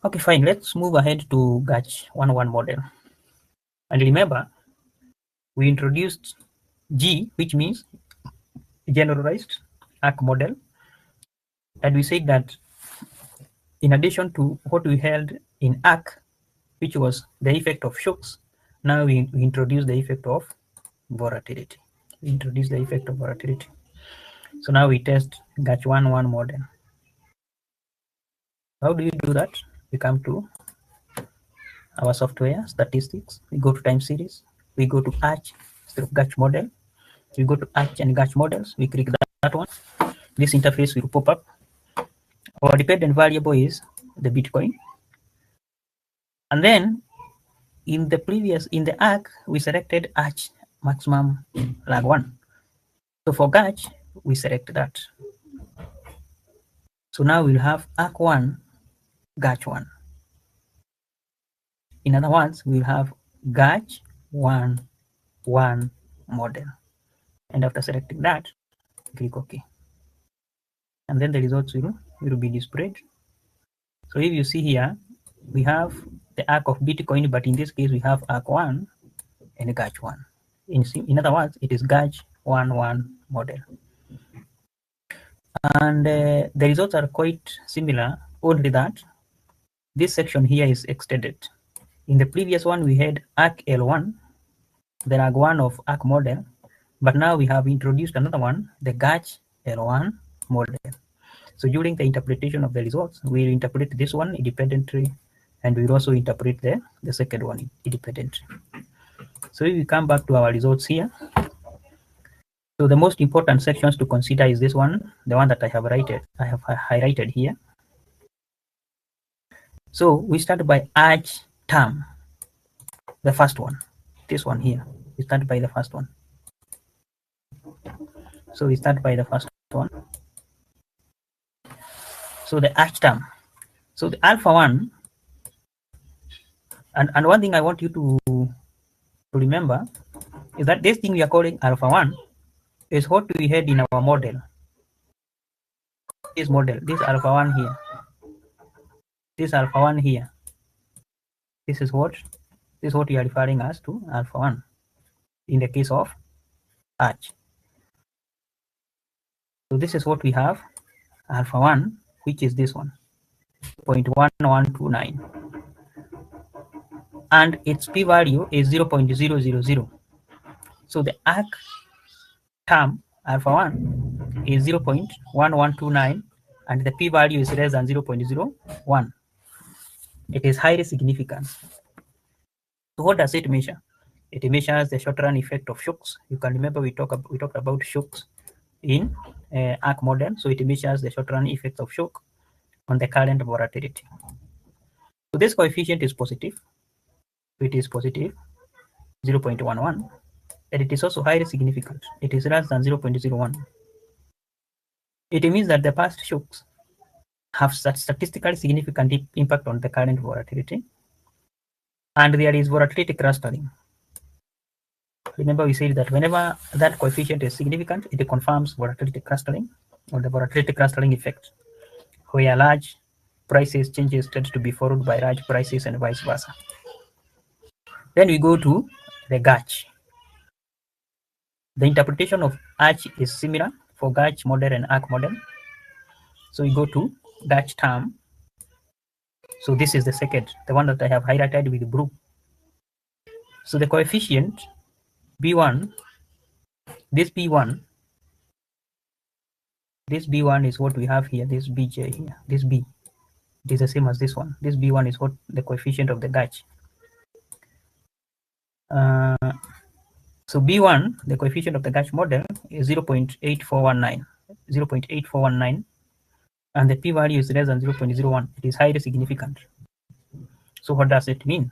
Okay, fine. Let's move ahead to GARCH 1.1 model. And remember, we introduced G, which means generalized arc model. And we said that in addition to what we held in arc, which was the effect of shocks, now we introduce the effect of volatility. We introduce the effect of volatility. So now we test GARCH 1.1 model. How do you do that? We come to our software, statistics. We go to time series. We go to ARCH instead of GARCH model. We go to ARCH and GARCH models. We click that one. This interface will pop up. Our dependent variable is the Bitcoin. And then in the ARC, we selected ARCH maximum lag 1. So for GARCH, we select that. So now we'll have ARC 1, GARCH 1. In other words, we'll have GARCH 1.1 model. And after selecting that, click OK. And then the results will be displayed. So if you see here, we have the arc of Bitcoin, but in this case, we have arc 1 and GARCH 1. In other words, it is GARCH 1.1 model. And the results are quite similar, only that this section here is extended. In the previous one, we had arc L1, the arc 1 of arc model, but now we have introduced another one, the GARCH L1 model. So during the interpretation of the results, we'll interpret this one independently, and we'll also interpret the second one independently. So if we come back to our results here, so the most important sections to consider is this one, the one that I have highlighted here. So we start by ARCH term, the first one, this one here. We start by the first one. So we start by the first one. So the ARCH term. So the alpha 1, and one thing I want you to remember is that this thing we are calling alpha 1 is what we had in our model. This model, this alpha 1 here. This alpha 1 here. This is what we are referring as to alpha 1 in the case of ARCH. So this is what we have, alpha 1, which is this one, 0.1129. And its p-value is 0.000. So the arc term alpha 1 is 0.1129, and the p-value is less than 0.01. It is highly significant. So what does it measure? It measures the short-run effect of shocks. You can remember we talked about shocks in ARC model. So it measures the short-run effects of shock on the current volatility. So this coefficient is positive. It is positive 0.11, and it is also highly significant. It is less than 0.01. It means that the past shocks have statistically significant impact on the current volatility, and there is volatility clustering. Remember we said that whenever that coefficient is significant, it confirms volatility clustering or the volatility clustering effect, where large prices changes tend to be followed by large prices and vice versa. Then we go to the GARCH. The interpretation of ARCH is similar for GARCH model and ARC model. So we go to GARCH term. So this is the second, the one that I have highlighted with blue. So the coefficient B1, this B1 is what we have here, this BJ here, this B. It is the same as this one. This B1 is what the coefficient of the GARCH. So B1, the coefficient of the GARCH model is 0.8419, and the p-value is less than 0.01. It is highly significant. So what does it mean?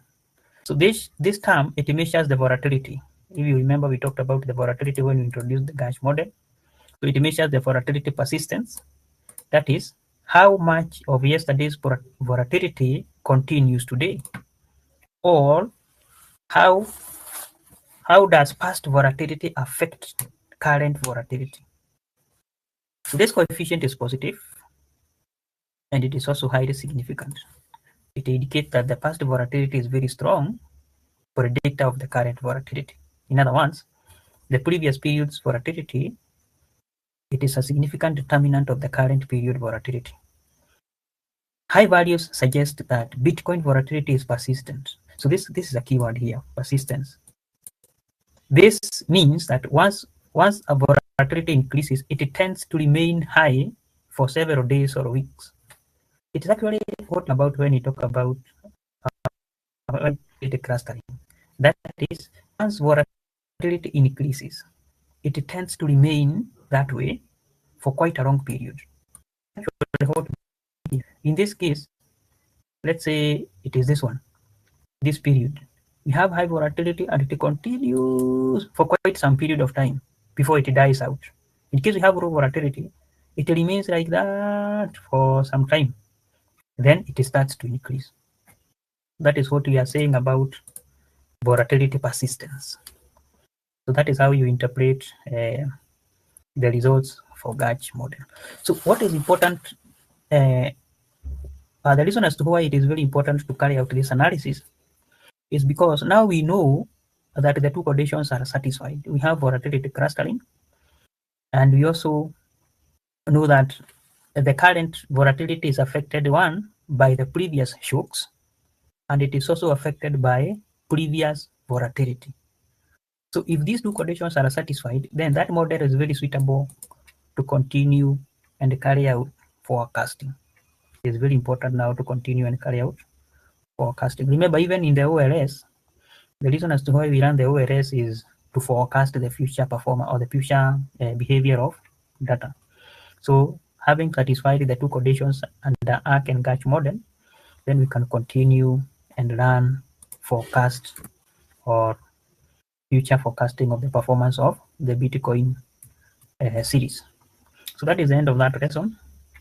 So this term, it measures the volatility. If you remember, we talked about the volatility when we introduced the GARCH model. So it measures the volatility persistence. That is, how much of yesterday's volatility continues today, or how does past volatility affect current volatility. So this coefficient is positive, and it is also highly significant. it indicates that the past volatility is very strong predictor of the current volatility. In other words, the previous period's volatility, it is a significant determinant of the current period volatility. High values suggest that Bitcoin volatility is persistent. So this is a keyword here, persistence. This means that once a volatility increases, it tends to remain high for several days or weeks. It is actually what about when you talk about clustering. That is, once volatility increases, it tends to remain that way for quite a long period. In this case, let's say it is this one, this period. We have high volatility and it continues for quite some period of time before it dies out. In case we have low volatility, it remains like that for some time. Then it starts to increase. That is what we are saying about volatility persistence. So that is how you interpret the results for GARCH model. So what is important, the reason as to why it is very important to carry out this analysis is because now we know that the two conditions are satisfied. We have volatility clustering, and we also know that the current volatility is affected, one, by the previous shocks, and it is also affected by previous volatility. So if these two conditions are satisfied, then that model is very suitable to continue and carry out forecasting. It is very important now to continue and carry out forecasting. Remember, even in the OLS, the reason as to why we run the OLS is to forecast the future performance or the future behavior of data. So having satisfied the two conditions under ARC and GARCH model, then we can continue and run forecast or future forecasting of the performance of the Bitcoin series. So that is the end of that lesson.